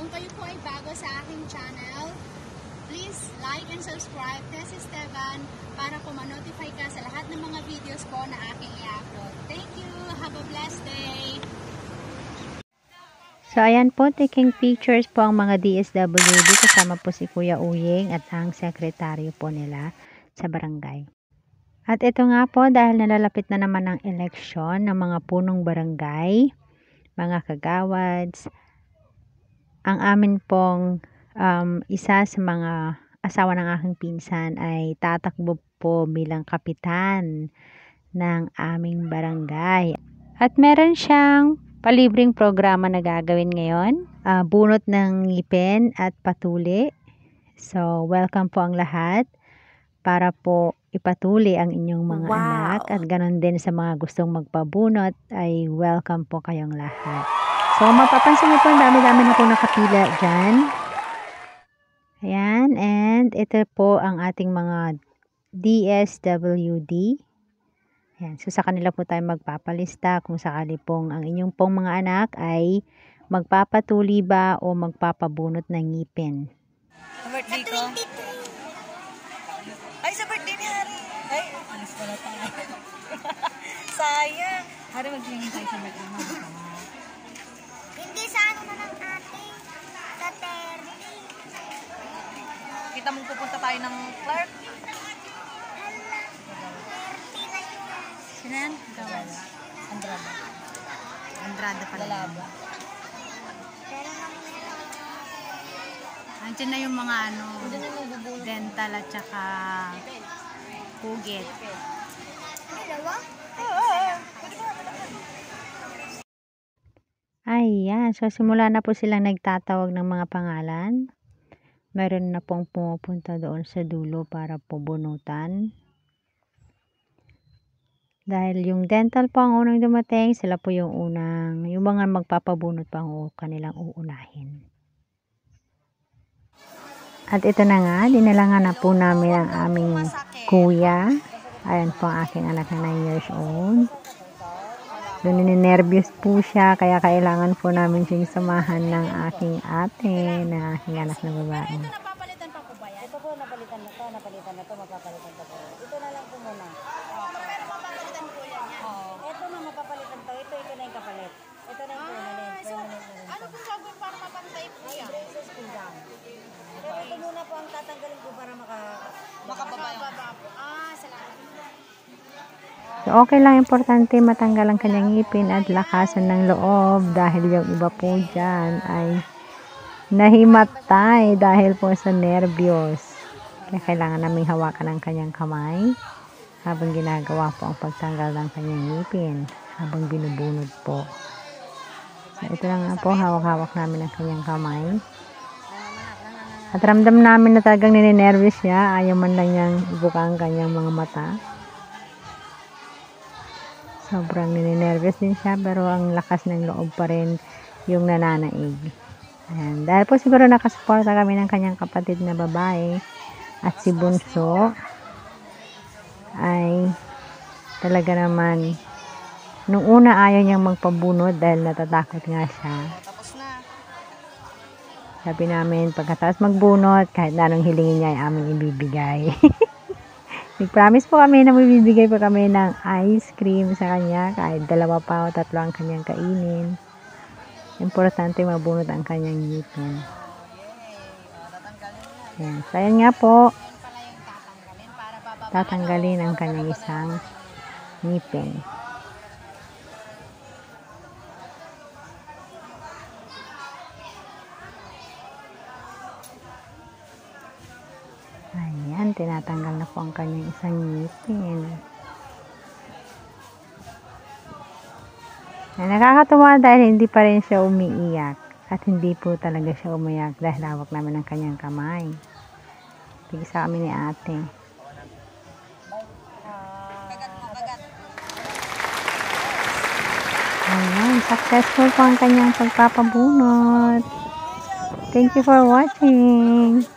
Kung kayo po ay bago sa aking channel, please like and subscribe Tess Esteban para po ma-notify ka sa lahat ng mga videos po na aking i-upload. Thank you! Have a blessed day! So, ayan po, taking pictures po ang mga DSWD. Kasama po si Kuya Uying at ang sekretaryo po nila sa barangay. At ito nga po, dahil nalalapit na naman ang eleksyon ng mga punong barangay, mga kagawads, ang amin pong isa sa mga asawa ng aking pinsan ay tatakbo po bilang kapitan ng aming barangay. At meron siyang palibreng programa na gagawin ngayon, bunot ng ngipin at patuli. So, welcome po ang lahat para po ipatuli ang inyong mga anak at ganon din sa mga gustong magpabunot ay welcome po kayong lahat. So, mapapansin niyo po, dami-dami na po nakapila dyan. Ayan, and ito po ang ating mga DSWD. Ayan, so sa kanila po tayo magpapalista kung sakali pong ang inyong pong mga anak ay magpapatuli ba o magpapabunot ng ngipin. Birthday ko? Ay, sa birthday ni Hari. Ay, alis ko na tayo. Sayang. Hari, maglingin tayo sa birthday mo. Hindi sa ano na ng ate. Sa 30. Kita mong pupunta tayo ng Clark. Sino yan? Andrada. Andrada pala. Lalaba. Andiyan na yung mga dental at saka pugit. Dalawa? Ayan, so simula na po silang nagtatawag ng mga pangalan. Meron na pong pumupunta doon sa dulo para po bunutan. Dahil yung dental po ang unang dumating, sila po yung mga magpapabunot pa ang kanilang uunahin. At ito na nga, dinalangan na po namin ang aming kuya. Ayan po ang aking anak na 9 years old. Doon ninenervyos po siya, kaya kailangan po namin siyang samahan ng aking ate na aking anak na babae. Napapalitan pa po ba yan? Ito po, napalitan na to, mapapalitan pa po. Ito na lang po muna. Pero mapapalitan po yan. Ito na mapapalitan to, ito na yung kapalit. Ito na yung permanent na rin. Ano kung gagawin para mapantay po yan? Ito muna po ang tatanggalin ko para makababa yung... Salamat. So, okay lang, importante matanggal ang kanyang ngipin at lakasan ng loob dahil yung iba po dyan ay nahimatay dahil po sa nervyos. Kaya kailangan namin hawakan ang kanyang kamay habang ginagawa po ang pagtanggal ng kanyang ngipin habang binubunod po. So, ito na nga po, hawak-hawak namin ang kanyang kamay. At ramdam namin na talagang ninenervyos siya. Ayaw man lang niyang ibuka ang kanyang mga mata. Sobrang ninenervyos din siya, pero ang lakas ng loob pa rin yung nananaig. Ayan. Dahil po siguro nakasuporta kami ng kanyang kapatid na babae at si Bunso ay talaga naman nung una ayaw niyang magpabunod dahil natatakot nga siya. Tapos na. Sabi namin, pagkatapos magbunot, kahit na anong hilingin niya ay aming ibibigay. Nag-promise po kami na magbibigay pa kami ng ice cream sa kanya, kahit 2 pa o 3 ang kanyang kainin. Importante mabunot ang kanyang ngipin. Yan. So, ayan nga po, tatanggalin ang kanyang isang ngipin. Ayan, tinatanggal na po ang kanyang isang ngipin. Nakakatuwa dahil hindi pa rin siya umiiyak at hindi po talaga siya umiyak dahil hawak namin ang kanyang kamay. Tigisa kami ni ate. Ayan, successful po ang kanyang pagpapabunot. Thank you for watching.